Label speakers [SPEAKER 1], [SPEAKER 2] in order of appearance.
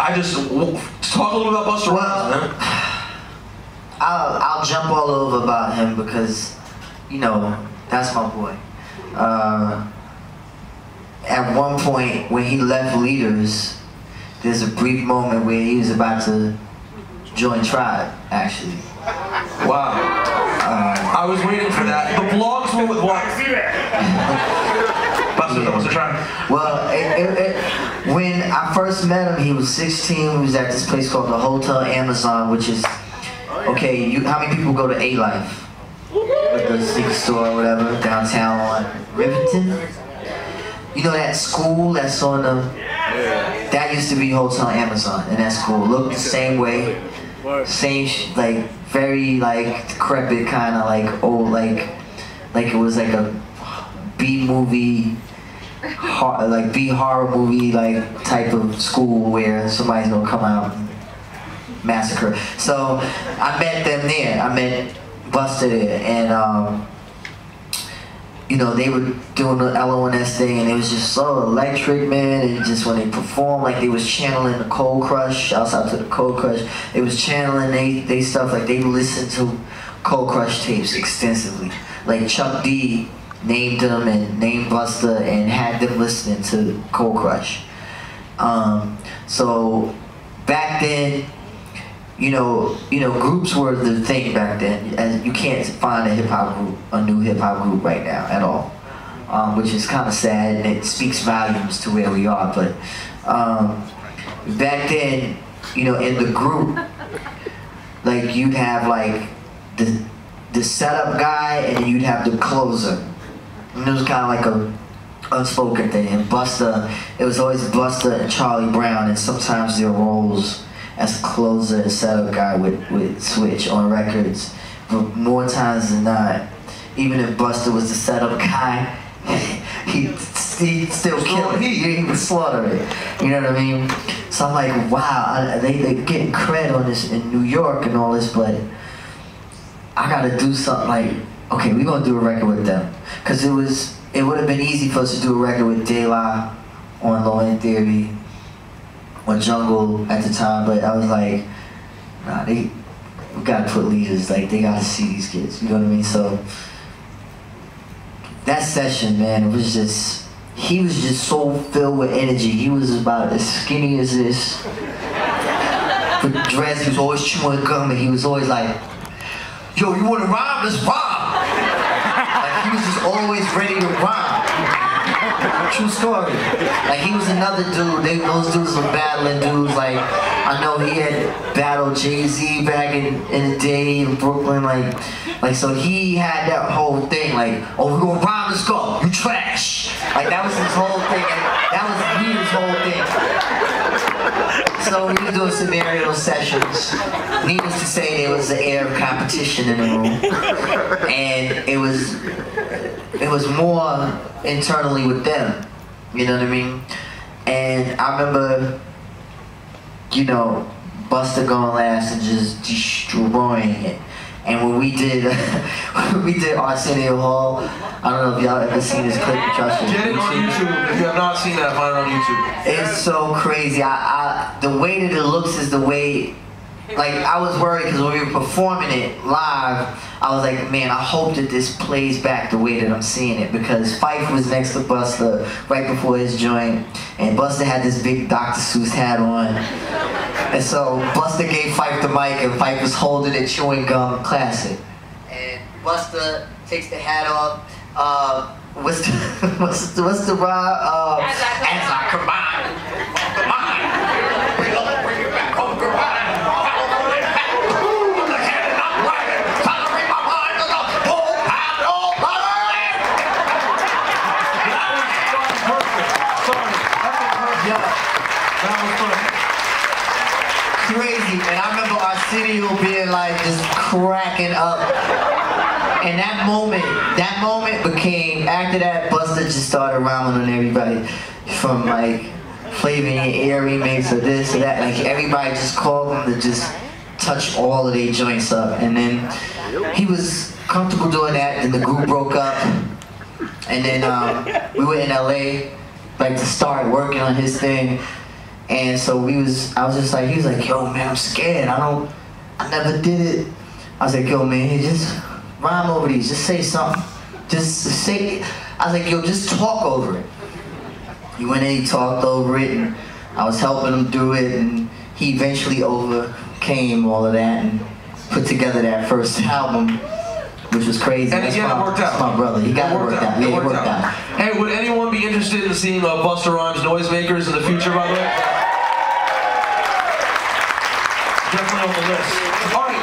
[SPEAKER 1] I just talk a little about Busta Rhymes, man.
[SPEAKER 2] I'll jump all over about him because, you know, that's my boy. At one point when he left Leaders, there's a brief moment where he was about to join Tribe, actually.
[SPEAKER 1] Wow. I was waiting for that. The blogs were with what? Busta Tribe.
[SPEAKER 2] Well, when I first met him, he was 16. We was at this place called the Hotel Amazon, which is, okay, how many people go to A-Life? With the sneaker store or whatever, downtown on Rivington? You know that school that's on the, that used to be Hotel Amazon, and that school looked the same way, same, like, very, like, decrepit kind of, like, old, like it was like a B-movie, like B-horror movie, like, type of school where somebody's gonna come out and massacre. So, I met them there, I met Busta there, and, you know, they were doing the LONS thing, and it was just so electric, man. And just when they performed, like they was channeling the Cold Crush. Shouts out to the Cold Crush. They was channeling they stuff, like they listened to Cold Crush tapes extensively. Like Chuck D named them and named Busta and had them listening to Cold Crush. So back then, you know, groups were the thing back then. And you can't find a new hip hop group right now at all, which is kind of sad, and it speaks volumes to where we are. But back then, you know, in the group, like you'd have like the setup guy, and then you'd have the closer. And it was kind of like a unspoken thing. And Busta, it was always Busta and Charlie Brown, and sometimes their roles as a closer and setup guy would switch on records. But more times than not, even if Busta was the setup guy, he'd still kill it. He would slaughter it. You know what I mean? So I'm like, wow, they getting cred on this in New York and all this, but I gotta do something like, okay, we're gonna do a record with them. Cause it would have been easy for us to do a record with De La on Low End Theory, or Jungle at the time, but I was like, nah, we gotta put Leaders, like they gotta see these kids, you know what I mean? So that session, man, it was just, he was just so filled with energy. He was about as skinny as this. With dreads, he was always chewing gum, and he was always like, yo, you wanna rhyme? Let's rhyme! Like he was just always ready to rhyme. True story. Like he was another dude. Those dudes were battling dudes. Like I know he had battled Jay-Z back in the day in Brooklyn. Like so he had that whole thing. Like, oh, we're gonna rhyme. Let's go. You trash. Like that was his whole thing. And that was his whole thing. So we were doing scenario sessions. Needless to say, there was an air of competition in the room, and it was more internally with them, you know what I mean? And I remember, you know, Busta going last and just destroying it. And when we did Arsenio Hall, I don't know if y'all ever seen this clip. Trust me.
[SPEAKER 1] Get it on YouTube. If you have not seen that, find it on YouTube.
[SPEAKER 2] It's so crazy. The way that it looks is the way. Like I was worried because when we were performing it live, I was like, man, I hope that this plays back the way that I'm seeing it, because Phife was next to Busta right before his joint, and Busta had this big Dr. Seuss hat on, and so Busta gave Phife the mic, and Phife was holding it, chewing gum, classic. And Busta takes the hat off. What's the rhyme? As I combine. Bring it back home, combine. Crazy, and I remember Arsenio being like just cracking up, and that moment became, after that, Busta just started rhyming on everybody, from like Flavor in Your Ear remix or this or that. Like everybody just called him to just touch all of their joints up, and then he was comfortable doing that. Then the group broke up, and then we were in LA, like to start working on his thing. And so I was just like, he was like, yo man, I'm scared. I never did it. I was like, yo man, just rhyme over these, just say something. Just say, I was like, yo, just talk over it. He went in, he talked over it, and I was helping him through it, and he eventually overcame all of that and put together that first album, which was crazy.
[SPEAKER 1] And again, it worked out.
[SPEAKER 2] That's my brother. He got it worked out. Yeah, it worked out.
[SPEAKER 1] Hey, would anyone be interested in seeing Busta Rhymes Noisemakers in the future, by the way? Definitely on the list. All right,